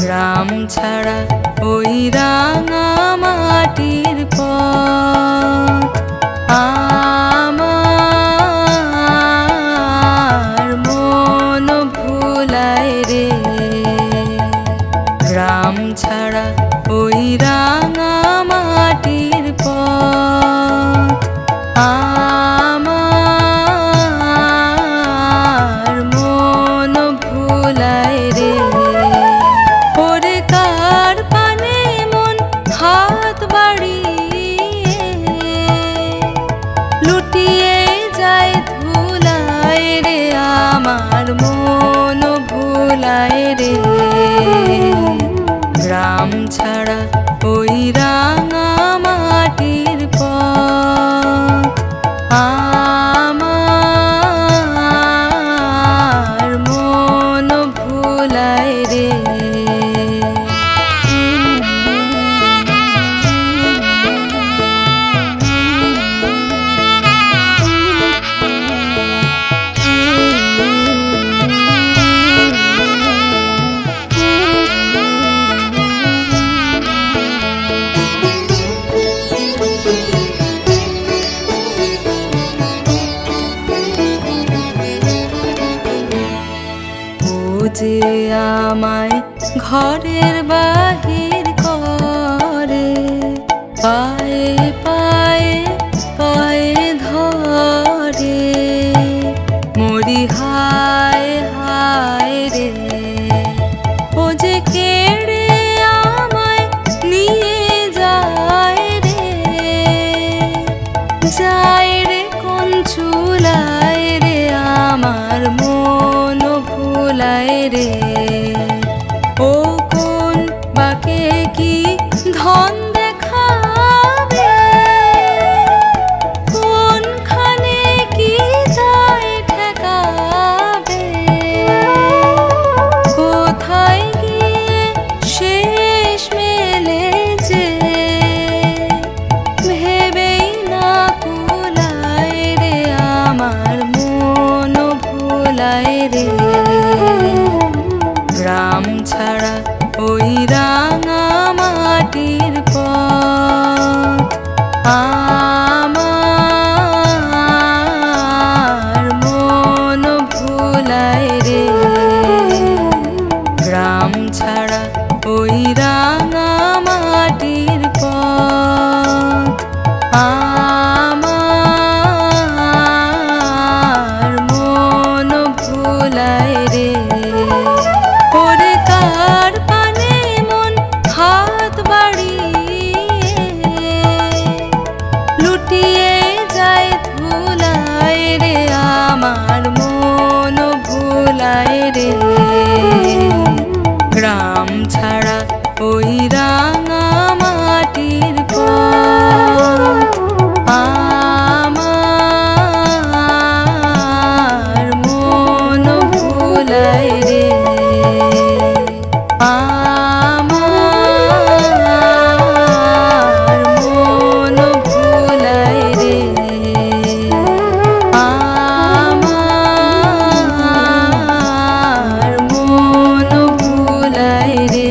গ্রাম ছাড়া ওই রাঙা মাটির পথ আমার মন ভুলায় রে। গ্রাম ছাড়া ওই রাঙা মাটির পথ আমার মন ভুলায় রে। হাত বাড়িয়ে লুটিয়ে যায় ধুলায় রে, আমার মন ভুলায় রে। গ্রাম ছাড়া ওই রাঙা মাটির পথ আমার মন ভুলায় রে। যে আমায় ঘরের বাহির করে, পায়ে পায়ে পায়ে ধরে, মরি হায় হায় রে। ও যে কেড়ে আমায় নিয়ে যায় রে, যায় রে কোন চুলায় রে, আমার মন ভুলায় রে। ও কোন বাকে কি ধন দেখাবে, কোনখানে কি যায় ঠেকাবে, কোথায় গিয়ে শেষ মেলে যে ভেবেই না কুলায় রে, আমার মন ভুলায় রে। গ্রাম ছাড়া ওই রাঙা মাটির পথ আমার মন ভুলায় রে। গ্রাম ছাড়া ওই রাঙা মাটির পথ আমার মন ভুলায় রে। ওরে কার পানে মন হাত বাড়িয়ে লুটিয়ে যায় ধুলায় রে, আমার মন ভুলায় রে। গ্রাম ছাড়া ওই রাঙা মাটির পথ আমার মন ভুলায় রে। আমার মন ভুলায় রে। আমার মন ভুলায় রে।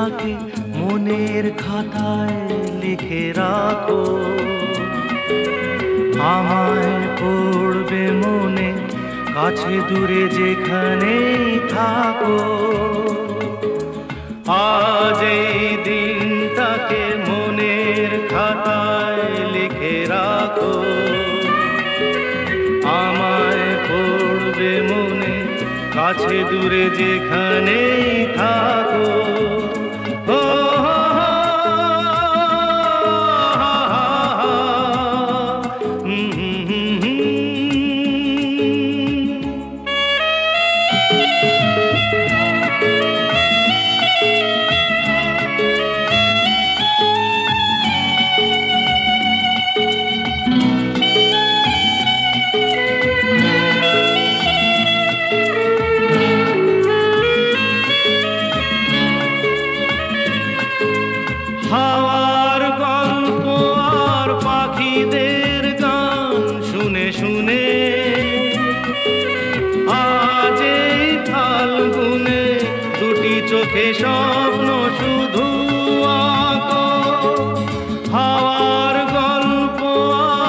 দিনটাকে মনের খাতায় লিখে রাখো, আমায় পড়বে মনে কাছে দূরে যেখানেই থাকো। আজ এই দিনটাকে মনের খাতায় লিখে রাখো, আমায় পড়বে মনে কাছে দূরে যেখানেই থাকো। হাওয়ার গল্প আর পাখিদের গান শুনে শুনে আজ এই ফাল্গুনে দুটি চোখে স্বপ্ন শুধু আঁকো। হাওয়ার গল্প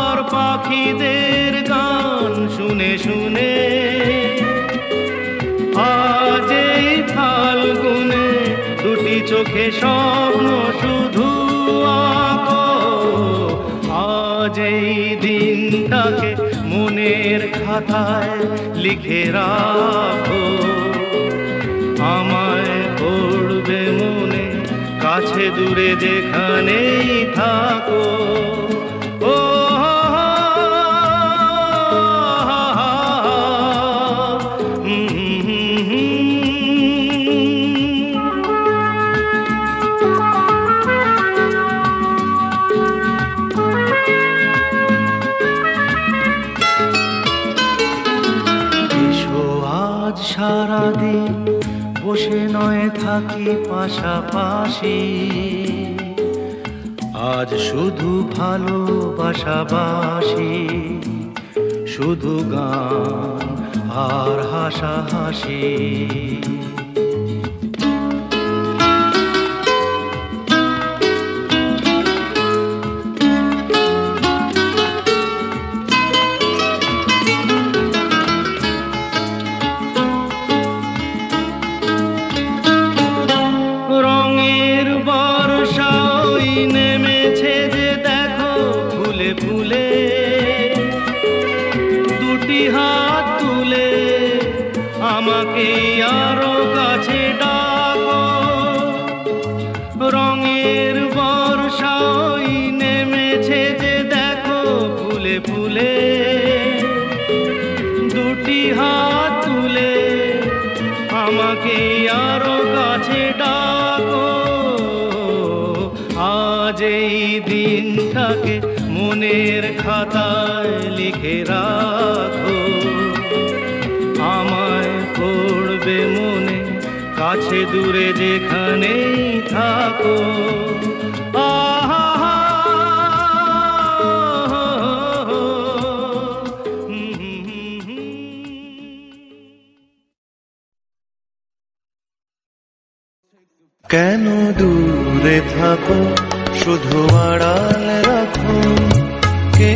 আর পাখিদের গান শুনে শুনে আজ এই ফাল্গুনে দুটি চোখে স্বপ্ন শুধু আঁকো। আজ এই দিনটাকে মনের খাতায় লিখে রাখো, আমায় পড়বে মনে কাছে দূরে যেখানেই থাকো। ও সারাদিন বসে নয় থাকি পাশাপাশি, আজ শুধু ভালোবাসাবাসি, শুধু গান আর হাসাহাসি। ফুলে দুটি হাত তুলে আমাকে আরো কাছে ডাকো। রঙের বর্ষাই নেমেছে যে দেখো ফুলে ফুলে, দুটি হাত তুলে আমাকে আরো কাছে ডাকো। আজ এই দিনটাকে মনের খাতায় লিখে রাখো, আমায় পড়বে মনে কাছে দূরে যেখানেই থাকো। কেন দূরে থাকো শুধু আড়াল রাখো, কে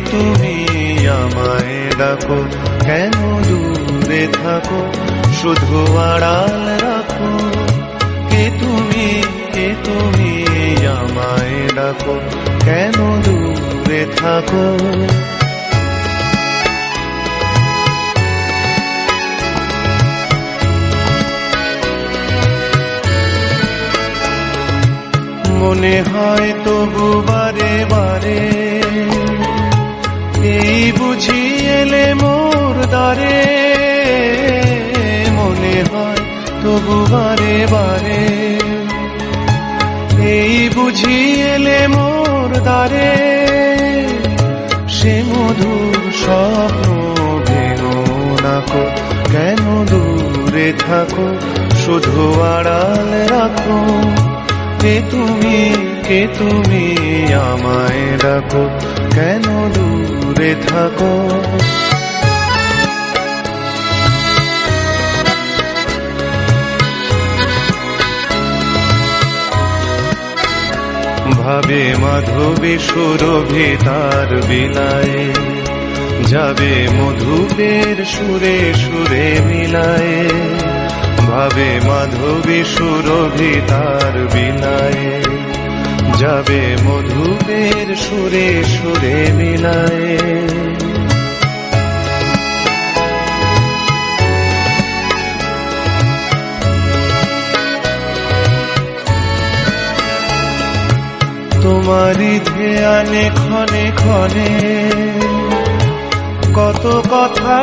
তুমি আমায় ডাকো। কেন দূরে থাকো শুধু আড়াল রাখো, কে তুমি আমায় ডাকো। কেন দূরে থাকো মনে হয় তবু বারে বারে, এই বুঝি এলে মোর দ্বারে। মনে হয় তবু বারে বারে, এই বুঝি এলে মোর দ্বারে। সে মধুর স্বপ্ন ভেঙো নাকো, কেন দূরে থাকো শুধু আড়াল রাখো। কে তুমি আমায় ডাকো, কেন দূরে থাকো। ভাবে মাধবী সুরভি তার বিলায়ে, যাবে মধুপের সুরে সুরে মিলায়ে, ভাবে মাধবী সুরভি তার বিলায়ে, যাবে মধুপের সুরে সুরে মিলায়ে। তোমারি ধ্যানে ক্ষণে ক্ষণে কত কথা